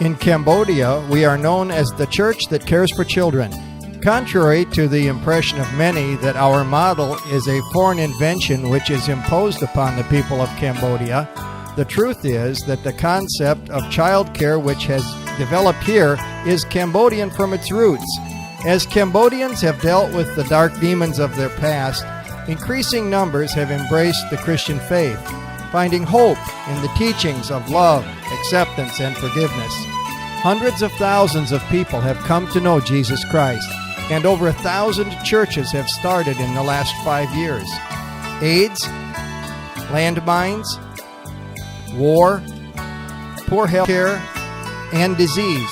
In Cambodia, we are known as the church that cares for children. Contrary to the impression of many that our model is a foreign invention which is imposed upon the people of Cambodia, the truth is that the concept of child care which has developed here is Cambodian from its roots. As Cambodians have dealt with the dark demons of their past, increasing numbers have embraced the Christian faith, finding hope in the teachings of love, acceptance, and forgiveness. Hundreds of thousands of people have come to know Jesus Christ, and over 1,000 churches have started in the last 5 years. AIDS, landmines, war, poor health care, and disease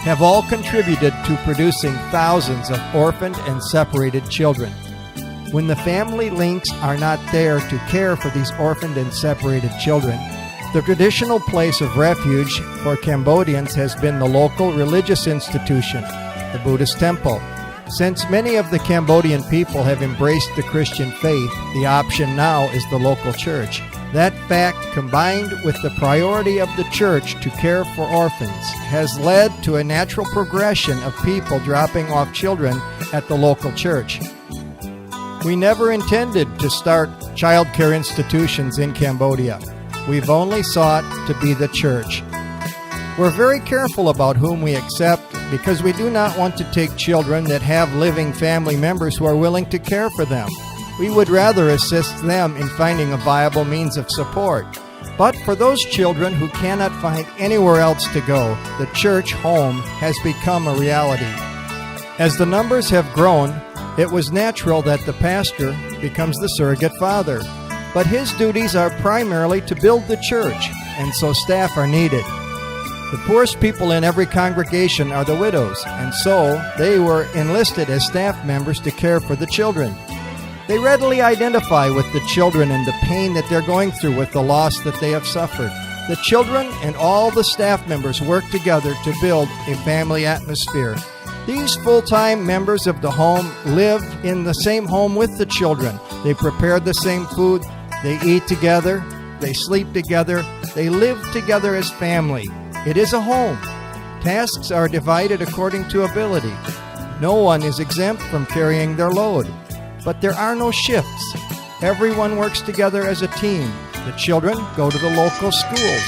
have all contributed to producing thousands of orphaned and separated children. When the family links are not there to care for these orphaned and separated children, the traditional place of refuge for Cambodians has been the local religious institution, the Buddhist temple. Since many of the Cambodian people have embraced the Christian faith, the option now is the local church. That fact, combined with the priority of the church to care for orphans, has led to a natural progression of people dropping off children at the local church. We never intended to start child care institutions in Cambodia. We've only sought to be the church. We're very careful about whom we accept because we do not want to take children that have living family members who are willing to care for them. We would rather assist them in finding a viable means of support. But for those children who cannot find anywhere else to go, the church home has become a reality. As the numbers have grown, it was natural that the pastor becomes the surrogate father. But his duties are primarily to build the church, and so staff are needed. The poorest people in every congregation are the widows, and so they were enlisted as staff members to care for the children. They readily identify with the children and the pain that they're going through with the loss that they have suffered. The children and all the staff members work together to build a family atmosphere. These full-time members of the home live in the same home with the children. They prepare the same food. They eat together, they sleep together, they live together as family. It is a home. Tasks are divided according to ability. No one is exempt from carrying their load. But there are no shifts. Everyone works together as a team. The children go to the local schools.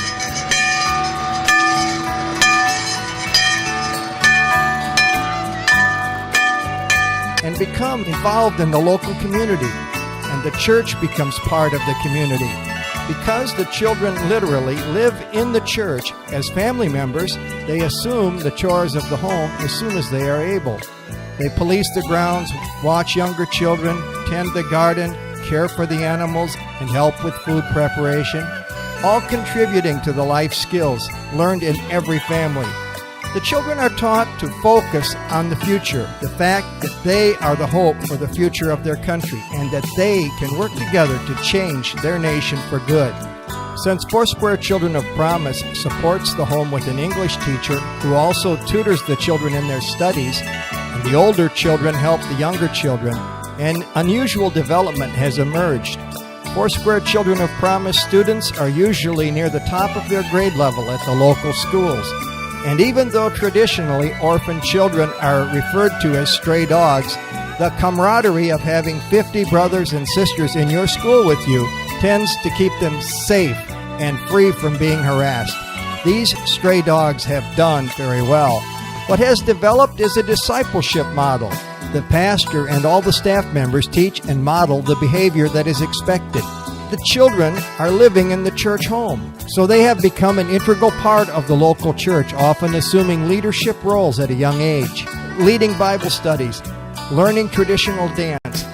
And become involved in the local community. And the church becomes part of the community. Because the children literally live in the church as family members, they assume the chores of the home as soon as they are able. They police the grounds, watch younger children, tend the garden, care for the animals, and help with food preparation, all contributing to the life skills learned in every family. The children are taught to focus on the future, the fact that they are the hope for the future of their country, and that they can work together to change their nation for good. Since Foursquare Children of Promise supports the home with an English teacher who also tutors the children in their studies, and the older children help the younger children, an unusual development has emerged. Foursquare Children of Promise students are usually near the top of their grade level at the local schools. And even though traditionally orphan children are referred to as stray dogs, the camaraderie of having 50 brothers and sisters in your school with you tends to keep them safe and free from being harassed. These stray dogs have done very well. What has developed is a discipleship model. The pastor and all the staff members teach and model the behavior that is expected. The children are living in the church home, so they have become an integral part of the local church, often assuming leadership roles at a young age, leading Bible studies, learning traditional dance,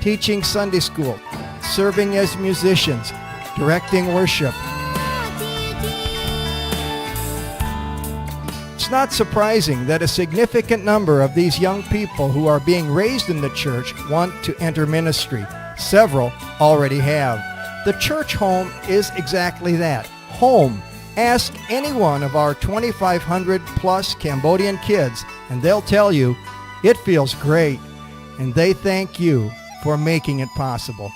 teaching Sunday school, serving as musicians, directing worship. It's not surprising that a significant number of these young people who are being raised in the church want to enter ministry. Several already have. The church home is exactly that, home. Ask any one of our 2,500 plus Cambodian kids and they'll tell you it feels great, and they thank you for making it possible.